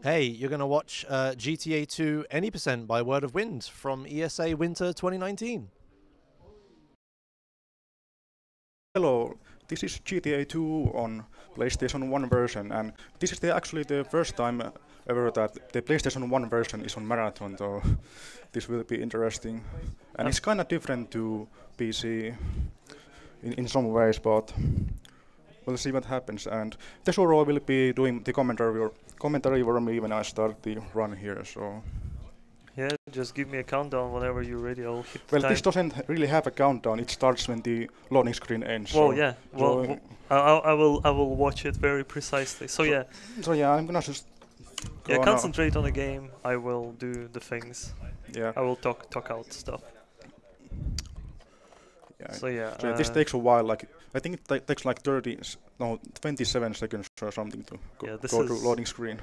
Hey, you're going to watch GTA 2 Any Percent by Word of Wind from ESA Winter 2019. Hello, this is GTA 2 on PlayStation 1 version, and this is actually the first time ever that the PlayStation 1 version is on Marathon, so this will be interesting. And it's kind of different to PC in some ways, but we'll see what happens. And Tesoro will be doing the commentary for me when I start the run here, so... Yeah, just give me a countdown whenever you're ready. I'll hit Well, time. this doesn't really have a countdown. It starts when the loading screen ends. Well, so yeah. so- I will watch it very precisely. So yeah, So yeah, I'm gonna just yeah. go Concentrate on the game. I will do the things. Yeah. I will talk out stuff. Yeah. So yeah. So this takes a while. Like I think it takes like 27 seconds or something to Yeah, go to loading screen.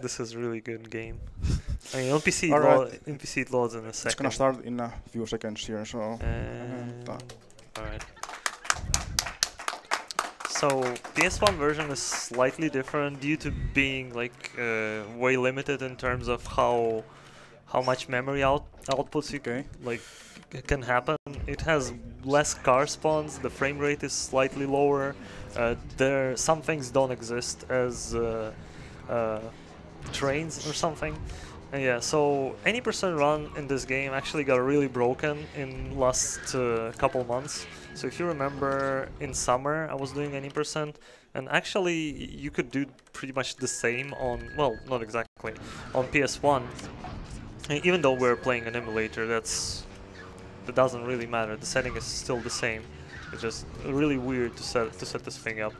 This is really good game. I mean, on PC, Alright. in PC it loads in a second. It's gonna start in a few seconds here. So Alright. So PS1 version is slightly different due to being like way limited in terms of how much memory outputs you can happen. It has less car spawns. The frame rate is slightly lower. Some things don't exist as trains or something. Yeah, so any percent run in this game actually got really broken in last couple months. So if you remember, in summer I was doing any percent, and actually you could do pretty much the same on, well, not exactly, on PS1. And even though we're playing an emulator, that doesn't really matter. The setting is still the same. It's just really weird to set this thing up.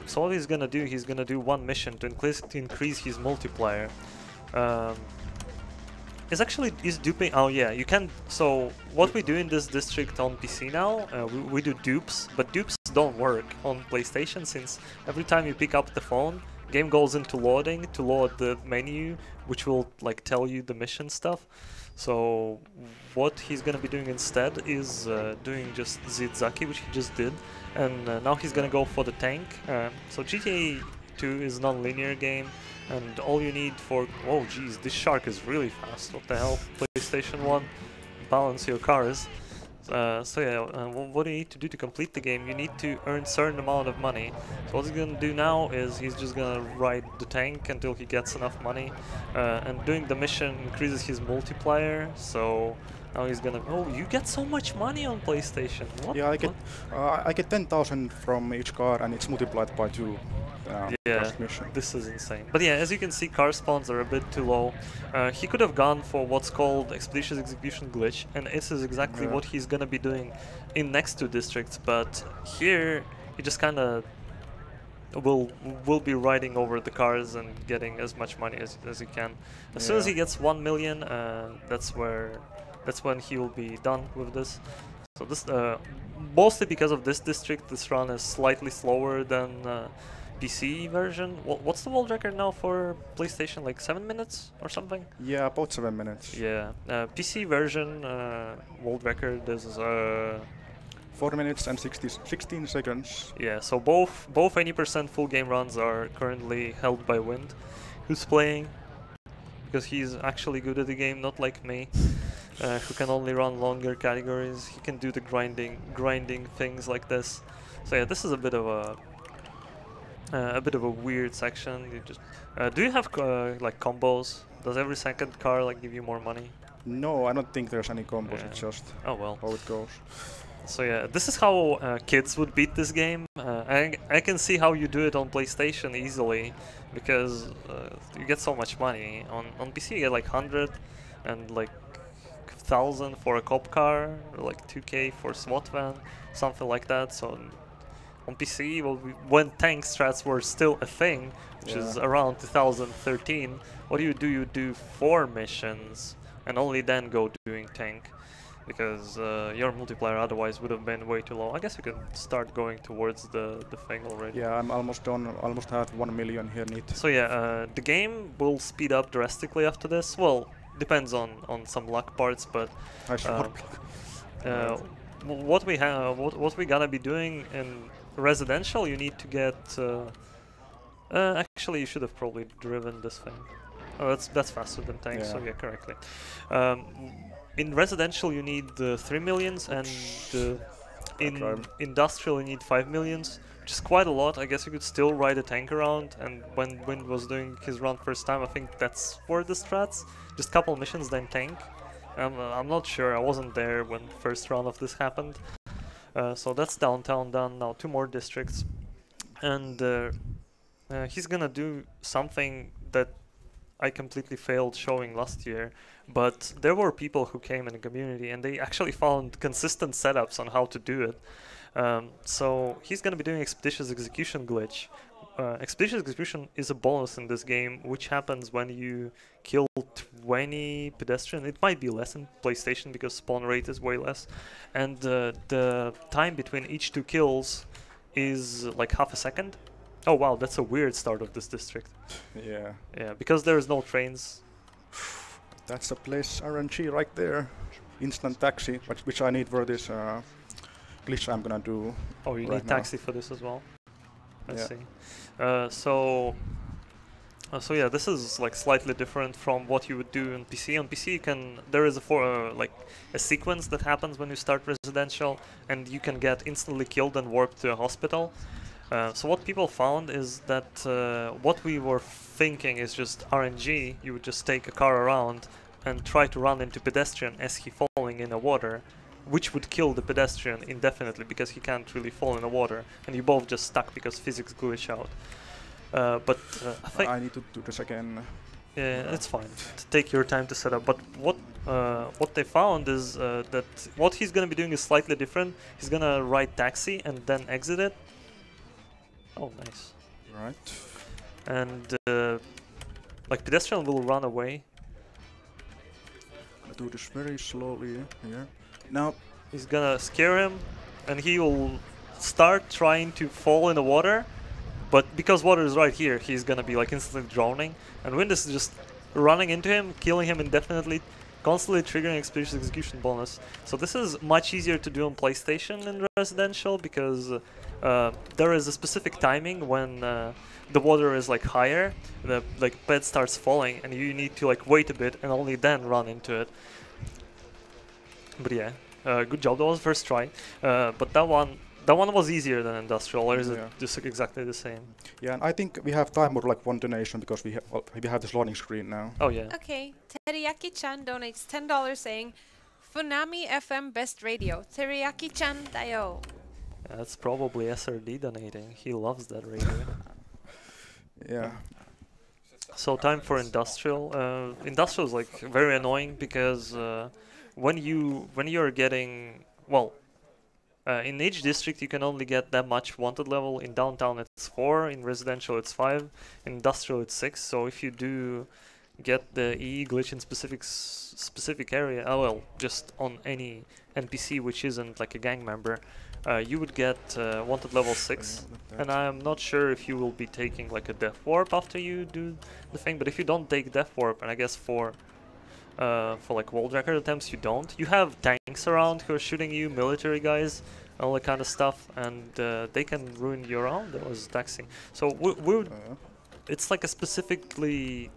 So what he's gonna do one mission to increase his multiplier. Is duping. Oh yeah, you can. So what we do in this district on PC now, we do dupes, but dupes don't work on PlayStation, since every time you pick up the phone, game goes into loading to load the menu, which will like tell you the mission stuff. So what he's gonna be doing instead is doing just Zizaki, which he just did, and now he's gonna go for the tank. So GTA 2 is a non-linear game, and all you need for... Oh geez, this shark is really fast. What the hell? PlayStation 1, balance your cars. So yeah, what do you need to do to complete the game? You need to earn a certain amount of money. So what he's gonna do now is he's just gonna ride the tank until he gets enough money, and doing the mission increases his multiplier. So now he's gonna... Oh, you get so much money on PlayStation. What? yeah, I get 10,000 from each car, and it's multiplied by 2. Yeah, first mission. this is insane. But yeah, as you can see, car spawns are a bit too low. He could have gone for what's called Expeditious Execution Glitch, and this is exactly what he's gonna be doing in next 2 districts. But here, he just kind of will be riding over the cars and getting as much money as he can. As soon as he gets 1 million, that's when he will be done with this. So this, mostly because of this district, this run is slightly slower than PC version. What's the world record now for PlayStation? Like 7 minutes or something? Yeah, about 7 minutes. Yeah. PC version world record is 4 minutes and 16 seconds. yeah. So both 80% full game runs are currently held by Wind, who's playing because he's actually good at the game, not like me, who can only run longer categories. He can do the grinding things like this. So yeah, this is a bit of a weird section. You just do you have like combos? Does every second car like give you more money? No, I don't think there's any combos. Yeah. It's just Oh well. how it goes. So yeah, this is how kids would beat this game. I can see how you do it on PlayStation easily, because you get so much money. On PC you get like 100 and like 1,000 for a cop car, or like 2K for SWAT van, something like that. So on PC, well, when tank strats were still a thing, which is around 2013, what do? You do 4 missions and only then go doing tank, because your multiplier otherwise would have been way too low. I guess you can start going towards the thing already. Yeah, I'm almost done. Almost had 1 million here neat. So yeah, the game will speed up drastically after this. Well, depends on some luck parts, but what we gonna be doing in residential, you need to get Actually, you should have probably driven this thing. Oh, that's faster than tanks, so Yeah. yeah, correctly. Um, in residential, you need 3 millions, and in drive. industrial, you need 5 millions, which is quite a lot. I guess you could still ride a tank around, and when Wind was doing his run first time, I think that's were the strats. Just couple missions, then tank. I'm not sure, I wasn't there when first round of this happened. So that's downtown done, now 2 more districts. And he's gonna do something that I completely failed showing last year, but there were people who came in the community and they actually found consistent setups on how to do it. So he's gonna be doing Expeditious Execution glitch. Expeditious Execution is a bonus in this game, which happens when you kill 20 pedestrian. It might be less in PlayStation because spawn rate is way less, and the time between each 2 kills is like half a second. Oh wow, that's a weird start of this district. Yeah. Yeah, because there's no trains. That's the place RNG right there. Instant taxi, which I need for this glitch I'm gonna do. Oh, you right need now. taxi for this as well. I Yeah. see. So yeah, this is like slightly different from what you would do on PC. On PC, you can there is like a sequence that happens when you start residential, and you can get instantly killed and warped to a hospital. So what people found is that what we were thinking is just RNG. You would just take a car around and try to run into pedestrian as he falling in the water, which would kill the pedestrian indefinitely because he can't really fall in the water, and you both just stuck because physics glitch out. But I think I need to do this again. yeah, it's fine. Take your time to set up. But what they found is that what he's gonna be doing is slightly different. He's gonna ride taxi and then exit it. Oh, nice. Right. And like pedestrian will run away. I do this very slowly here. Now, He's gonna scare him, and he will start trying to fall in the water. But because water is right here, he's gonna be like instantly drowning. And Wind is just running into him, killing him indefinitely, constantly triggering Expeditious Execution bonus. So this is much easier to do on PlayStation in residential because there is a specific timing when the water is like higher, the like bed starts falling, and you need to like wait a bit and only then run into it. But yeah, good job. That was first try. But that one was easier than industrial, or is it Yeah. just exactly the same? yeah, and I think we have time for like one donation because we have this loading screen now. Oh yeah. Okay, Teriyaki-chan donates $10 saying, Funami FM best radio. Teriyaki-chan dayo. That's probably SRD donating. He loves that radio. Yeah. So time for industrial. Industrial is like very annoying because when you're getting in each district you can only get that much wanted level. In downtown it's 4, in residential it's 5, in industrial it's 6. So if you do get the EE glitch in specific area, just on any NPC which isn't like a gang member, you would get wanted level 6. And I'm not sure if you will be taking like a death warp after you do the thing, but if you don't take death warp, and I guess for like wall record attempts you don't, you have tanks around who are shooting you, military guys, all that kind of stuff, and they can ruin your round. That was taxing. So it's like a specifically,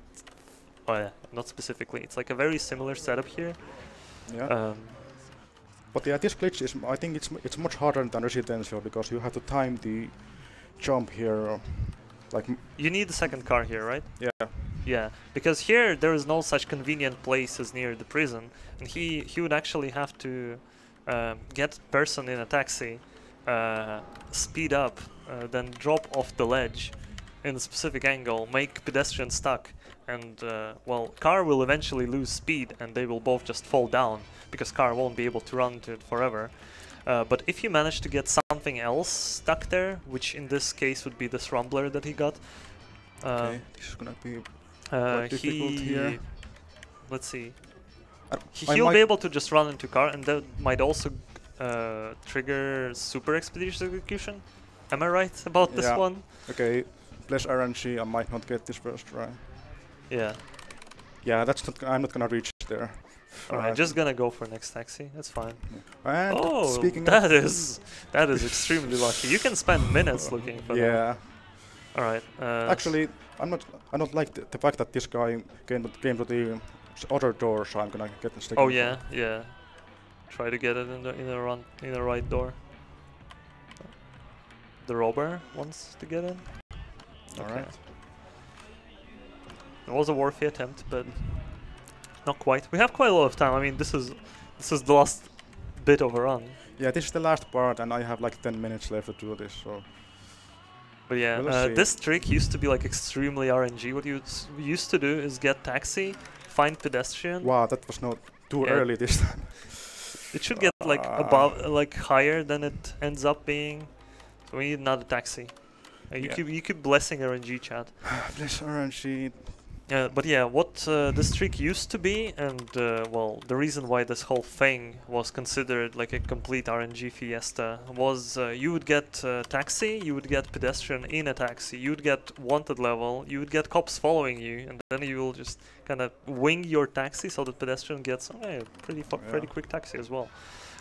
not specifically, it's like a very similar setup here. Yeah. But yeah, this glitch is, I think it's much harder than residential because you have to time the jump here, like. You need the second car here, right? Yeah. Yeah, because here there is no such convenient place as near the prison, and he would actually have to get person in a taxi, speed up, then drop off the ledge in a specific angle, make pedestrian stuck, and car will eventually lose speed and they will both just fall down because car won't be able to run into it forever. But if you manage to get something else stuck there, which in this case would be this rumbler that he got, Okay, this is gonna be quite difficult here. Let's see. I He'll be able to just run into car, and that might also trigger super expeditious execution. Am I right about this Yeah. one? Okay, less RNG, I might not get this first try. Yeah. Yeah, that's not. I'm not gonna reach there. Alright, just gonna go for next taxi. That's fine. And Oh, speaking that of, is extremely lucky. You can spend minutes looking for that. yeah, All right. Actually, I don't like the fact that this guy came to the other door, so I'm gonna get the second. Oh yeah, yeah. Try to get it in the right door. The robber wants to get in. All Okay. right. It was a worthy attempt, but not quite. We have quite a lot of time. I mean, this is the last bit of a run. Yeah, this is the last part, and I have like 10 minutes left to do this. So. But yeah, We'll see. this trick used to be like extremely RNG. What you used to do is get taxi, find pedestrian. Wow, that was not too Yeah. early this time. It should get like above, like higher than it ends up being. So we need another taxi. Yeah. You keep blessing RNG, chat. Bless RNG. But yeah, what this trick used to be, and well, the reason why this whole thing was considered like a complete RNG fiesta was you would get taxi, you would get pedestrian in a taxi, you would get wanted level, you would get cops following you, and then you will just kind of wing your taxi so that pedestrian gets pretty quick taxi as well.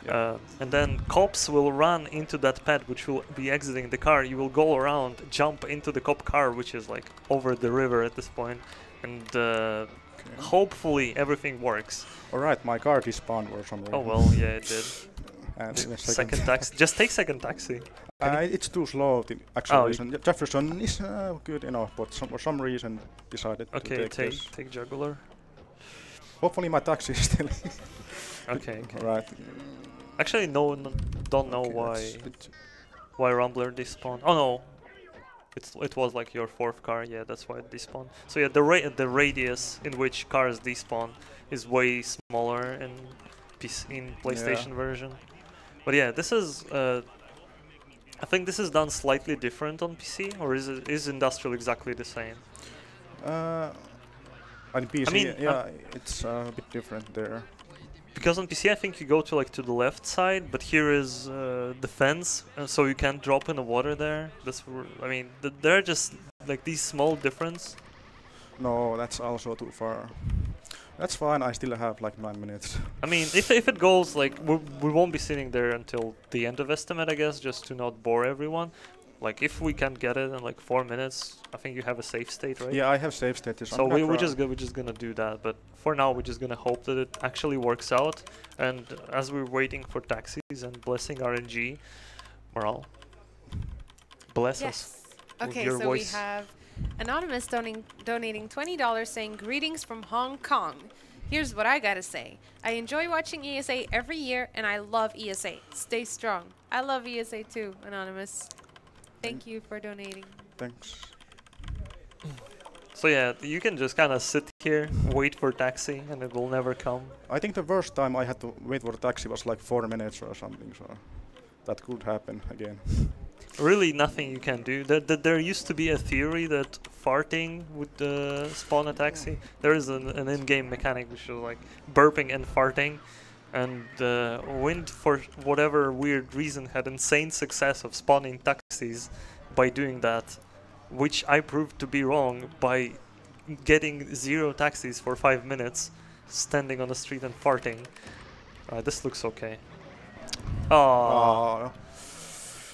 Yeah. And then cops will run into that pad which will be exiting the car. You will go around, jump into the cop car, which is like over the river at this point. And hopefully everything works. Alright, my car despawned for some reason. Oh well, yeah, it did. And in a Second taxi. Just take second taxi. It's too slow, the actual reason. Jefferson is good enough, but for some reason decided to Okay, take this. take jugular. Hopefully my taxi is still. Okay. Right. Actually, don't know why Rumbler despawned. Oh no, it was like your fourth car. Yeah, that's why it despawned. So yeah, the radius in which cars despawn is way smaller in PlayStation version. But yeah, this is I think this is done slightly different on PC, or is Industrial exactly the same? On PC, I mean, it's a bit different there. Because on PC I think you go to the left side, but here is the fence, so you can't drop in the water there. I mean, there are just like these small difference. No, that's also too far. That's fine, I still have like 9 minutes. I mean, if it goes like, we won't be sitting there until the end of estimate, I guess, just to not bore everyone. Like, if we can't get it in like 4 minutes, I think you have a save state, right? Yeah, I have save status. So we're just gonna do that, but for now we're just gonna hope that it actually works out. And as we're waiting for taxis and blessing RNG, well, bless us. with Okay, your so voice. we have Anonymous donating $20 saying, "Greetings from Hong Kong. Here's what I gotta say. I enjoy watching ESA every year, and I love ESA. Stay strong." I love ESA too, Anonymous. Thank you for donating. Thanks. So yeah, you can just kind of sit here, wait for taxi, and it will never come. I think the worst time I had to wait for a taxi was like 4 minutes or something, so that could happen again. Really nothing you can do. There used to be a theory that farting would spawn a taxi. There is an in-game mechanic which is like burping and farting. And Wind, for whatever weird reason, had insane success of spawning taxis by doing that, which I proved to be wrong by getting 0 taxis for 5 minutes, standing on the street and farting. This looks okay. Oh.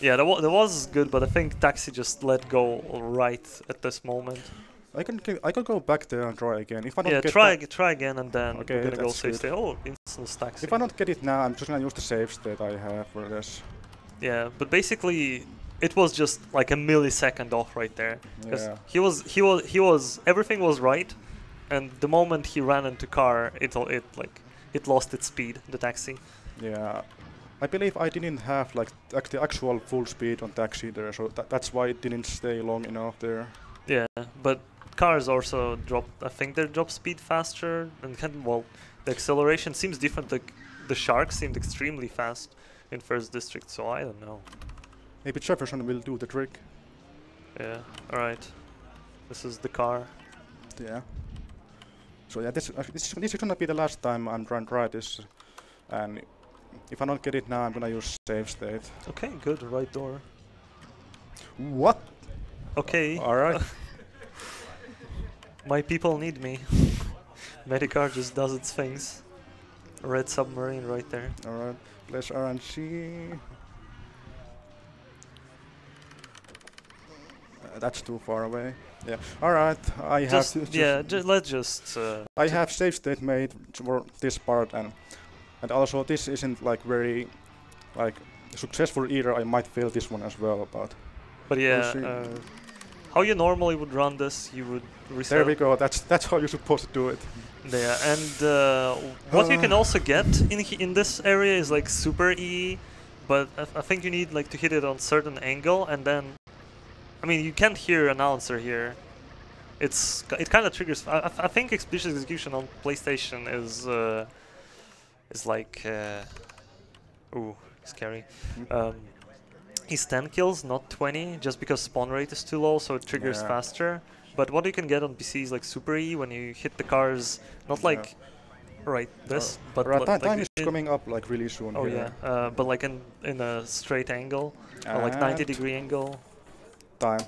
Yeah, that was good, but I think taxi just let go right at this moment. I can go back there and try again. If I don't try again, and then okay, we're gonna go that's save good. state. Oh, instance taxi. If I don't get it now, I'm just gonna use the save state I have for this. Yeah, but basically, it was just like a millisecond off right there. Because Yeah. he was everything was right, and the moment he ran into car, it lost its speed, the taxi. Yeah. I believe I didn't have like the actual full speed on taxi there, so that's why it didn't stay long enough there. Yeah, but cars also I think they drop speed faster, and well, the acceleration seems different. Like the shark seemed extremely fast in first district, so I don't know. Maybe Jefferson will do the trick. Yeah. All right. This is the car. Yeah. So yeah, this is gonna be the last time I'm trying to try this, and if I don't get it now, I'm gonna use save state. Okay, good. Right door. What? Okay. All right. My people need me. Medicar just does its things. Red submarine right there. All right. Let's RNG. That's too far away. Yeah. All right. I Just have to. yeah, let's just. I have save state made for this part, and also this isn't like very like successful either. I might fail this one as well, but But we'll yeah, see. how you normally would run this, you would reset. There we go. That's how you're supposed to do it. Yeah, and what you can also get in this area is like super E, but I think you need like to hit it on certain angle, and then, I mean, you can't hear announcer here. It kind of triggers. I think explicit execution on PlayStation is like ooh, scary. Is 10 kills, not 20, just because spawn rate is too low, so it triggers faster. But what you can get on PC is like super E when you hit the cars, not like right this, but right, like time is coming up like really soon. Oh here. yeah, but like in a straight angle, or like 90-degree angle. Time.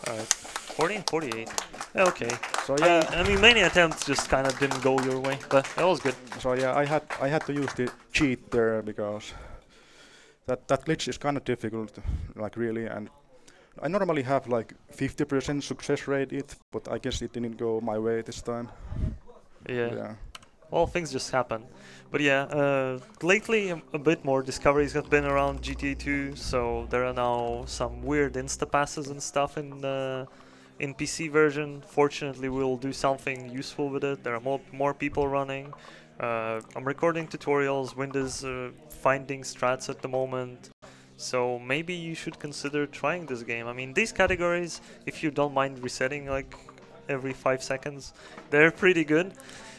Alright, 40 and 48. Okay. So yeah, I mean, many attempts just kind of didn't go your way, but that was good. so yeah, I had to use the cheat there because that glitch is kind of difficult, like really, and I normally have like 50% success rate but I guess it didn't go my way this time. Yeah. Well, things just happen. But yeah, lately a bit more discoveries have been around GTA 2, so there are now some weird insta-passes and stuff in PC version. Fortunately, we'll do something useful with it. There are more people running. I'm recording tutorials, Windows finding strats at the moment. So maybe you should consider trying this game. I mean, these categories, if you don't mind resetting like every 5 seconds, they're pretty good.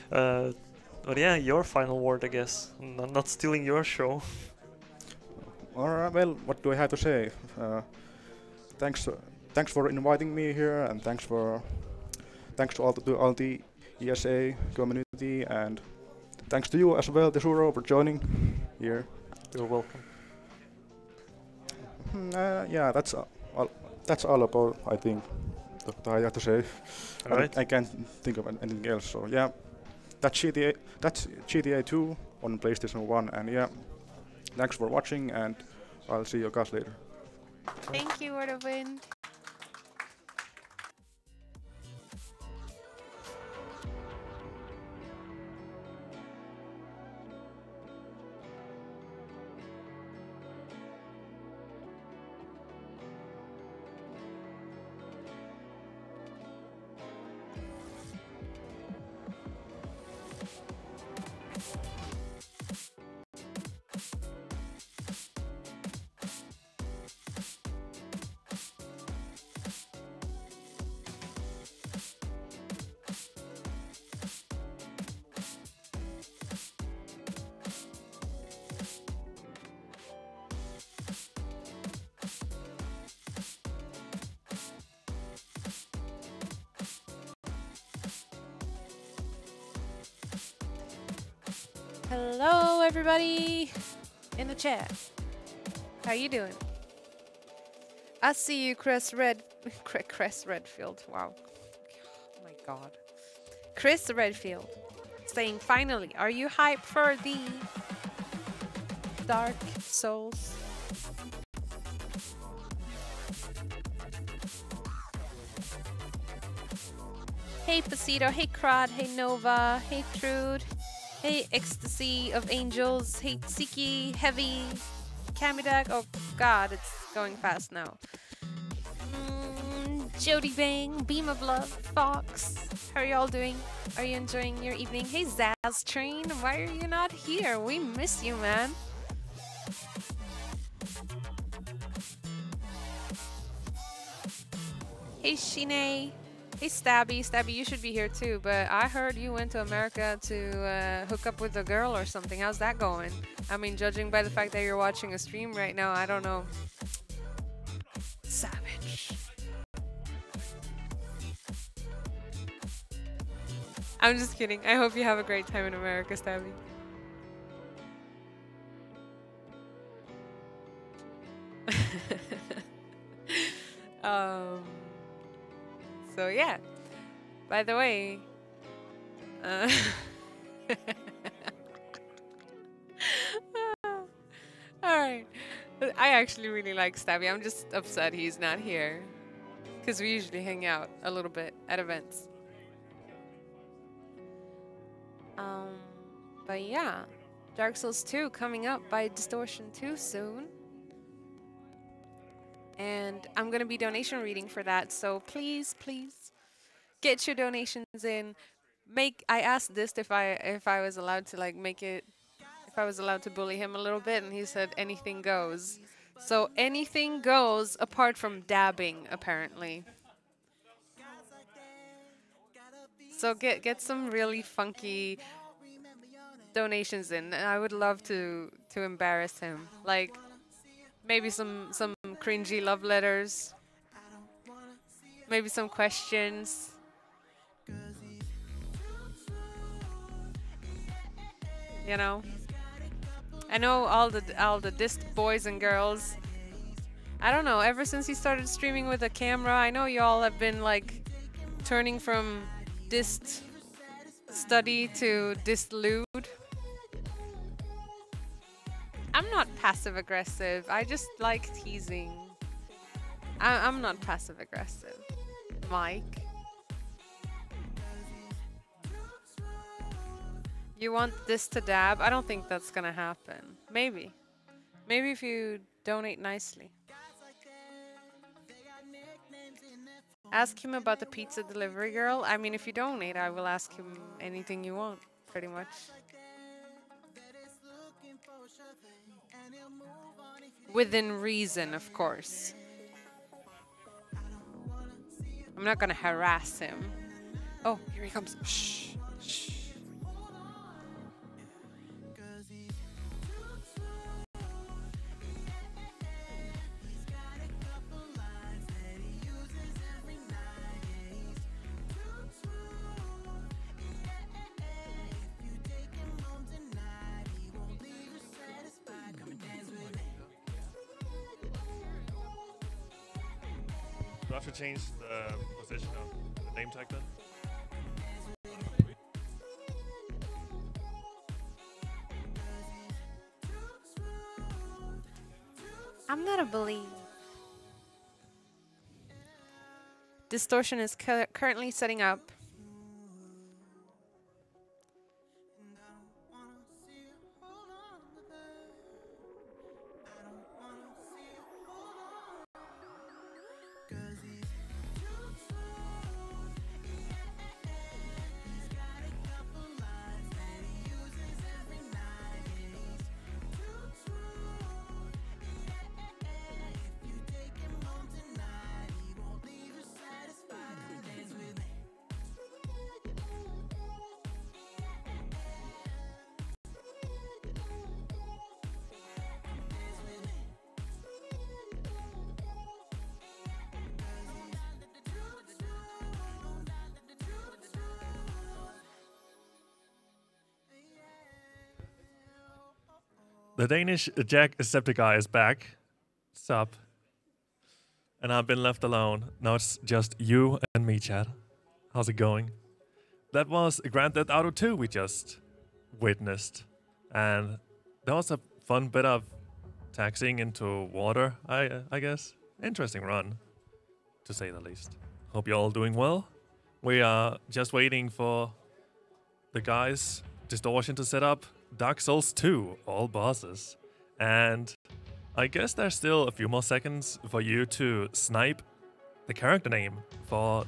But yeah, your final word, I guess. I'm not stealing your show. Alright, well, what do I have to say? Thanks for inviting me here, and thanks to all the ESA community, and thanks to you as well, Tesuro, for joining here. You're welcome. Yeah, that's all about, I think, that I have to say. Alright. I can't think of anything else. So yeah, that's GTA 2 on PlayStation 1, and yeah, thanks for watching, and I'll see you guys later. Thank you, WordofWind. Hello, everybody in the chat. How you doing? I see you, Chris Redfield. Wow. Oh my God. Chris Redfield saying, finally, are you hyped for the Dark Souls? Hey, Pasito. Hey, Crod. Hey, Nova. Hey, Trude. Hey, Ecstasy of Angels. Hey, Siki, Heavy, Kamidak. Oh God, it's going fast now. Jody Bang, Beam of Love, Fox. How are y'all doing? Are you enjoying your evening? Hey, Zaz Train, why are you not here? We miss you, man. Hey, Shine. Hey, Stabby. Stabby, you should be here too, but I heard you went to America to hook up with a girl or something. How's that going? I mean, judging by the fact that you're watching a stream right now, I don't know. Savage. I'm just kidding. I hope you have a great time in America, Stabby. So yeah, by the way, alright, I actually really like Stabby. I'm just upset he's not here, because we usually hang out a little bit at events. But yeah, Dark Souls 2 coming up by Distortion 2 soon. And I'm going to be donation reading for that, so please, please get your donations in. I asked this if I was allowed to like make it, if I was allowed to bully him a little bit, and he said anything goes. So anything goes apart from dabbing, apparently. So get some really funky donations in, and I would love to embarrass him. Like maybe some cringy love letters, maybe some questions. You know, I know all the dist boys and girls. I don't know. Ever since he started streaming with a camera, I know y'all have been like turning from dist study to dist lewd. I'm not passive aggressive. I just like teasing. I'm not passive aggressive, Mike. You want this to dab? I don't think that's gonna happen. Maybe. Maybe if you donate nicely. Ask him about the pizza delivery girl. I mean, if you donate, I will ask him anything you want, pretty much. Within reason, of course. I'm not gonna harass him. Oh, here he comes. Shh. Shh. Do I have to change the position of the name tag then? I'm not a bully. Distortion is currently setting up. The Danish Jacksepticeye is back. Sup? And I've been left alone. Now it's just you and me, chat. How's it going? That was Grand Theft Auto 2 we just witnessed. And that was a fun bit of taxiing into water, I guess. Interesting run, to say the least. Hope you're all doing well. We are just waiting for the guys, Distortion, to set up Dark Souls 2, all bosses. And I guess there's still a few more seconds for you to snipe the character name for,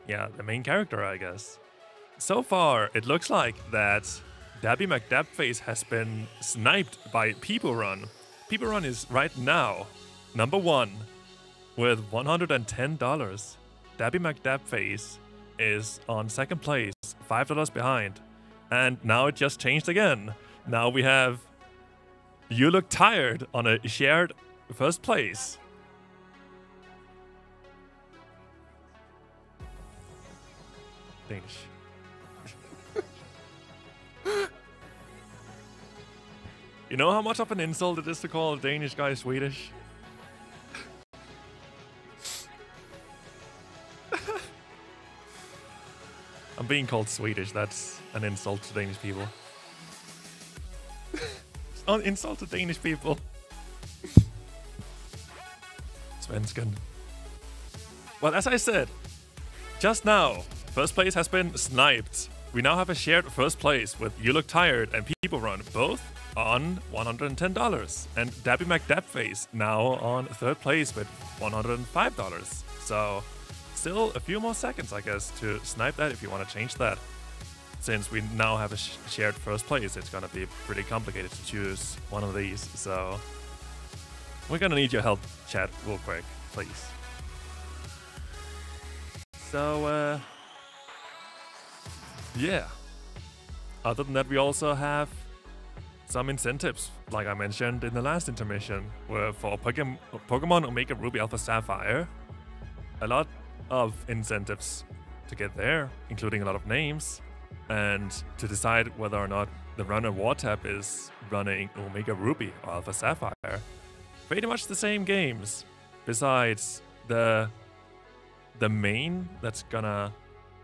yeah, the main character, I guess. So far, it looks like that Dabby McDabface has been sniped by People Run. People Run is right now number 1 with $110. Dabby McDabface is on second place, $5 behind. And now it just changed again. Now we have You Look Tired on a shared first place. Danish. You know how much of an insult it is to call a Danish guy Swedish? I'm being called Swedish, that's an insult to Danish people. It's not an insult to Danish people. Svensken. Well, as I said, just now, first place has been sniped. We now have a shared first place with You Look Tired and People Run, both on $110. And Dabby McDabface now on third place with $105. So still a few more seconds, I guess, to snipe that if you want to change that. Since we now have a shared first place, it's going to be pretty complicated to choose one of these. So we're going to need your help, chat, real quick, please. So, yeah. Other than that, we also have some incentives, like I mentioned in the last intermission, where for Pokemon Omega Ruby Alpha Sapphire, a lot of incentives to get there, including a lot of names, and to decide whether or not the runner Wartap is running Omega Ruby or Alpha Sapphire. Pretty much the same games, besides the main that's gonna,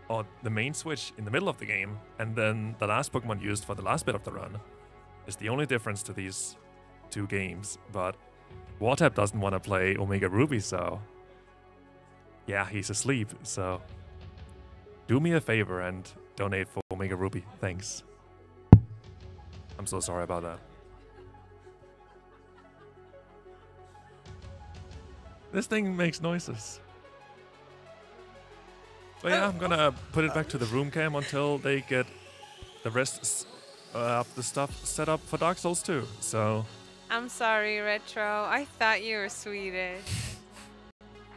or the main switch in the middle of the game, and then the last Pokemon used for the last bit of the run is the only difference to these two games. But Wartap doesn't want to play Omega Ruby, so yeah, he's asleep. So do me a favor and donate for Omega Ruby. Thanks. I'm so sorry about that. This thing makes noises. But yeah, I'm gonna put it back to the room cam until they get the rest of the stuff set up for Dark Souls 2. So I'm sorry, Retro. I thought you were Swedish.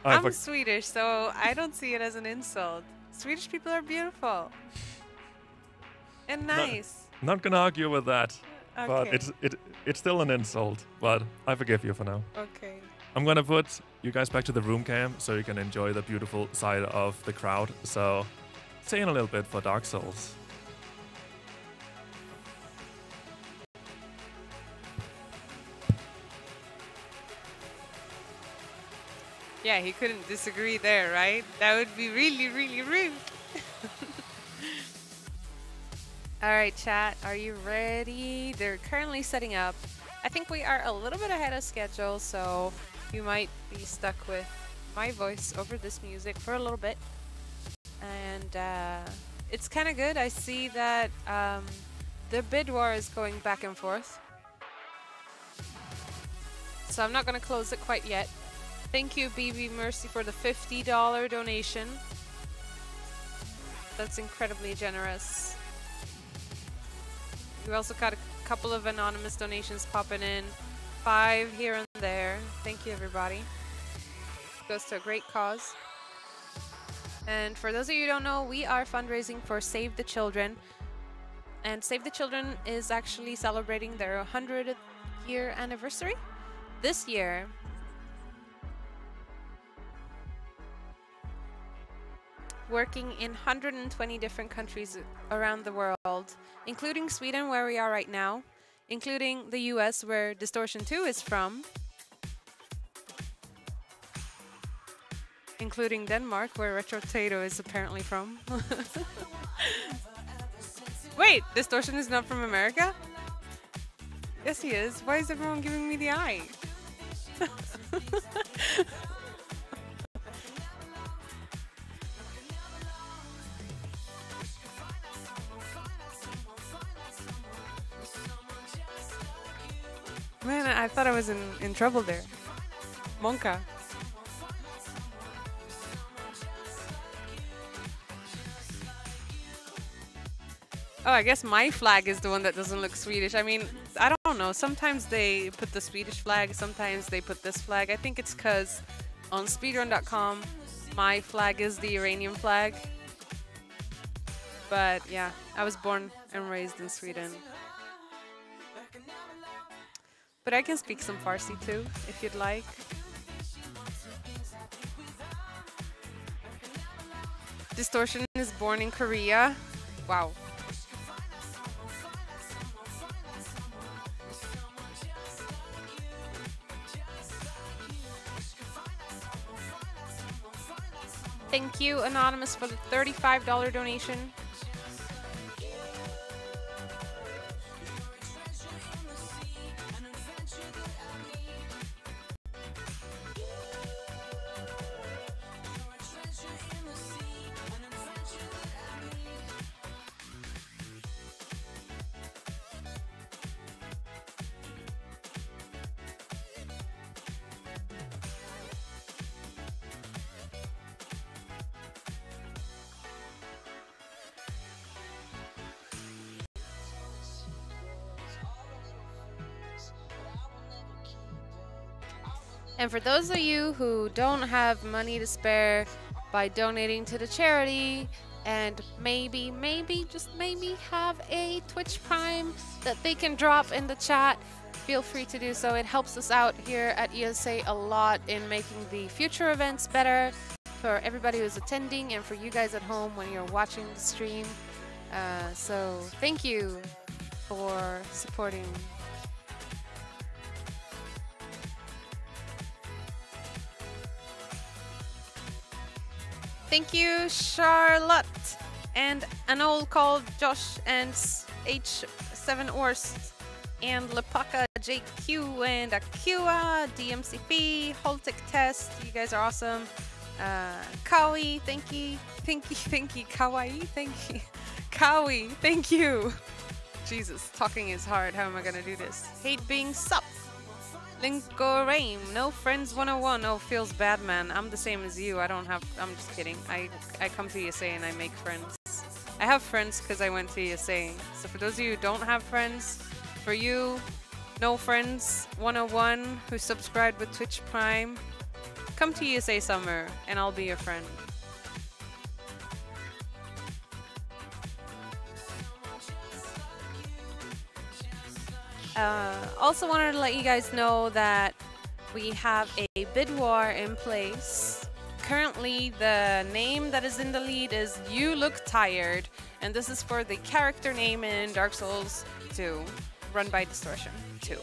I'm Swedish, so I don't see it as an insult. Swedish people are beautiful and nice. Not gonna argue with that, but Okay. it's still an insult. But I forgive you for now. Okay. I'm gonna put you guys back to the room cam so you can enjoy the beautiful side of the crowd. So stay in a little bit for Dark Souls. Yeah, he couldn't disagree there, right? That would be really, really rude. All right, chat, are you ready? They're currently setting up. I think we are a little bit ahead of schedule, so you might be stuck with my voice over this music for a little bit. And it's kind of good. I see that the bid war is going back and forth. So I'm not going to close it quite yet. Thank you, BB Mercy, for the $50 donation. That's incredibly generous. We also got a couple of anonymous donations popping in. 5 here and there. Thank you, everybody. Goes to a great cause. And for those of you who don't know, we are fundraising for Save the Children. And Save the Children is actually celebrating their 100th year anniversary this year. Working in 120 different countries around the world, including Sweden, where we are right now, including the US, where Distortion 2 is from, including Denmark, where Retro Tato is apparently from. Wait, Distortion is not from America? Yes, he is. Why is everyone giving me the eye? Man, I thought I was in trouble there. Monka. Oh, I guess my flag is the one that doesn't look Swedish. I mean, I don't know. Sometimes they put the Swedish flag, sometimes they put this flag. I think it's because on speedrun.com, my flag is the Iranian flag. But yeah, I was born and raised in Sweden. But I can speak some Farsi too, if you'd like. Distortion is born in Korea. Wow. Thank you, Anonymous, for the $35 donation. And for those of you who don't have money to spare by donating to the charity and maybe, just maybe have a Twitch Prime that they can drop in the chat, feel free to do so. It helps us out here at ESA a lot in making the future events better for everybody who's attending and for you guys at home when you're watching the stream. So thank you for supporting. Thank you, Charlotte, and an old called Josh and H7 Orst, and Lepaka JQ and Akua, DMCP, Holtec Test. You guys are awesome. Kawi, thank you. Kawaii, thank you. Kawi, thank you. Jesus, talking is hard. How am I gonna do this? Hate being sup. Linko Raim, no friends 101. Oh, feels bad, man. I'm the same as you. I'm just kidding. I come to ESA and I make friends. I have friends because I went to ESA. So for those of you who don't have friends, for you, no friends 101 who subscribed with Twitch Prime, come to ESA Summer and I'll be your friend. Also wanted to let you guys know that we have a bid war in place. Currently, the name that is in the lead is You Look Tired, and this is for the character name in Dark Souls 2, run by Distortion 2.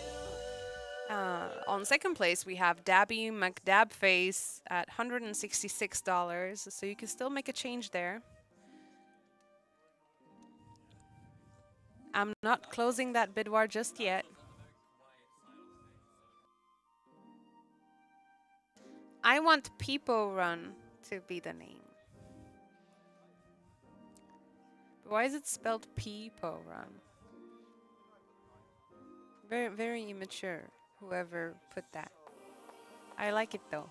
On second place, we have Dabby McDabface at $166, so you can still make a change there. I'm not closing that bid war just yet. I want People Run to be the name. Why is it spelled People Run? Very, very immature, whoever put that. I like it though.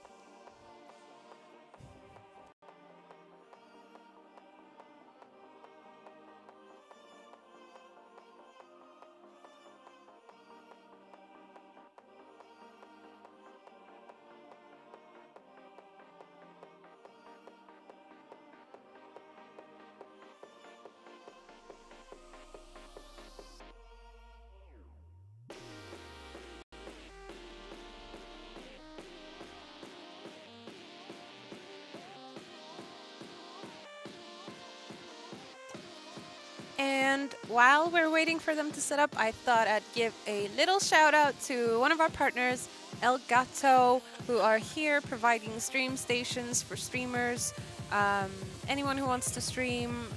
And while we're waiting for them to set up, I thought I'd give a little shout out to one of our partners, El Gato, who are here providing stream stations for streamers. Anyone who wants to stream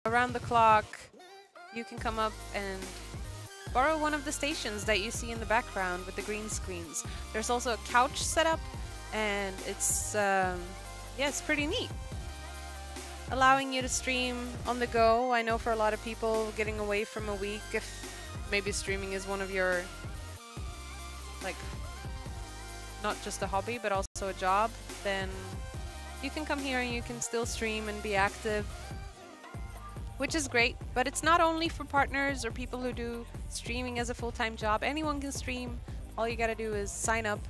around the clock, you can come up and borrow one of the stations that you see in the background with the green screens. There's also a couch set up, and it's, yeah, it's pretty neat. Allowing you to stream on the go. I know for a lot of people, getting away from a week, if maybe streaming is one of your, like, not just a hobby, but also a job, then you can come here and you can still stream and be active, which is great. But it's not only for partners or people who do streaming as a full-time job. Anyone can stream. All you gotta do is sign up.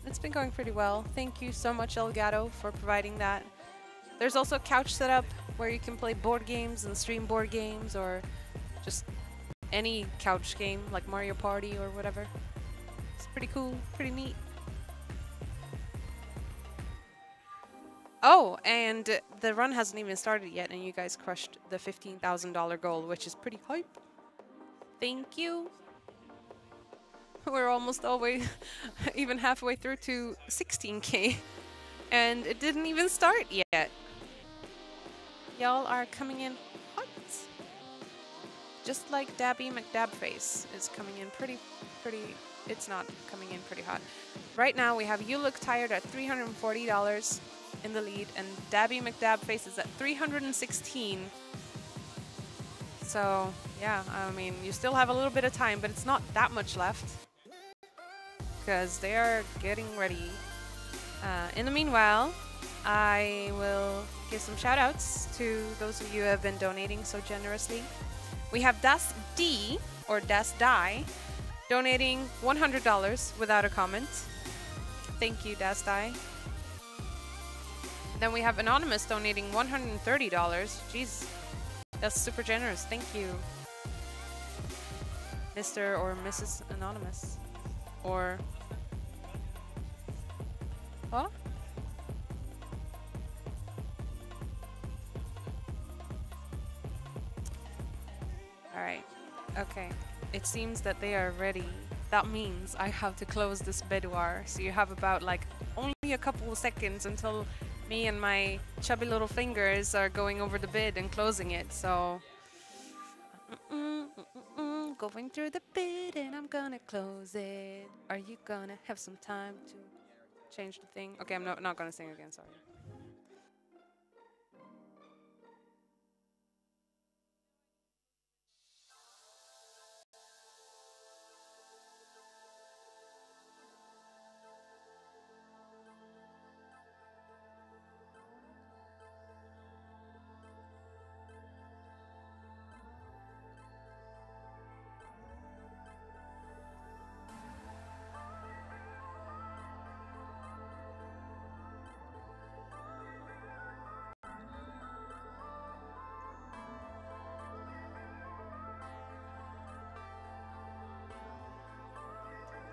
It's been going pretty well. Thank you so much, Elgato, for providing that. There's also a couch setup where you can play board games and stream board games, or just any couch game like Mario Party or whatever. It's pretty cool, pretty neat. Oh, and the run hasn't even started yet, and you guys crushed the $15,000 goal, which is pretty hype. Thank you. We're almost always even halfway through to 16K, and it didn't even start yet. Y'all are coming in hot. Just like Dabby McDabface is coming in pretty, it's not coming in pretty hot. Right now we have You Look Tired at $340 in the lead, and Dabby McDabface is at $316. So yeah, I mean, you still have a little bit of time, but it's not that much left because they are getting ready. In the meanwhile, I will give some shout outs to those of you who have been donating so generously. We have Das D, or Das Die, donating $100 without a comment. Thank you, Dastai. Then we have Anonymous donating $130. Jeez, that's super generous. Thank you, Mr. or Mrs. Anonymous. Or what? All right. Okay. It seems that they are ready. That means I have to close this boudoir. So you have about like only a couple of seconds until me and my chubby little fingers are going over the bid and closing it. So going through the bid and I'm gonna close it. Are you gonna have some time to change the thing? Okay, I'm not gonna sing again, sorry.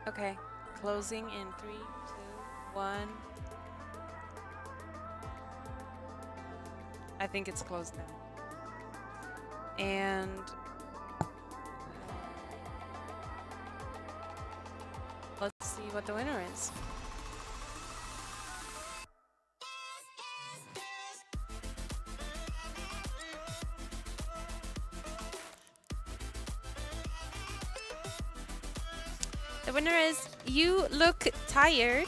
Okay, closing in 3, 2, 1. I think it's closed now. And let's see what the winner is. The winner is You Look Tired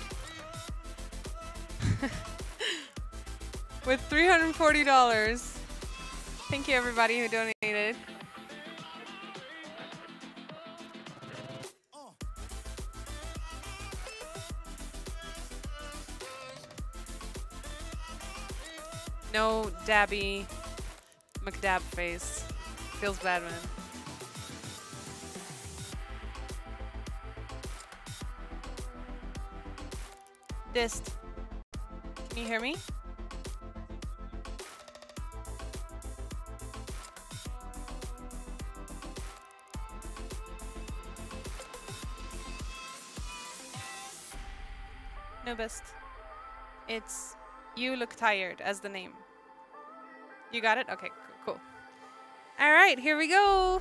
with $340. Thank you everybody who donated. No dabby McDab face. Feels bad, man. Dist. Can you hear me? No, Best. It's You Look Tired as the name. You got it? Okay, cool. All right, here we go.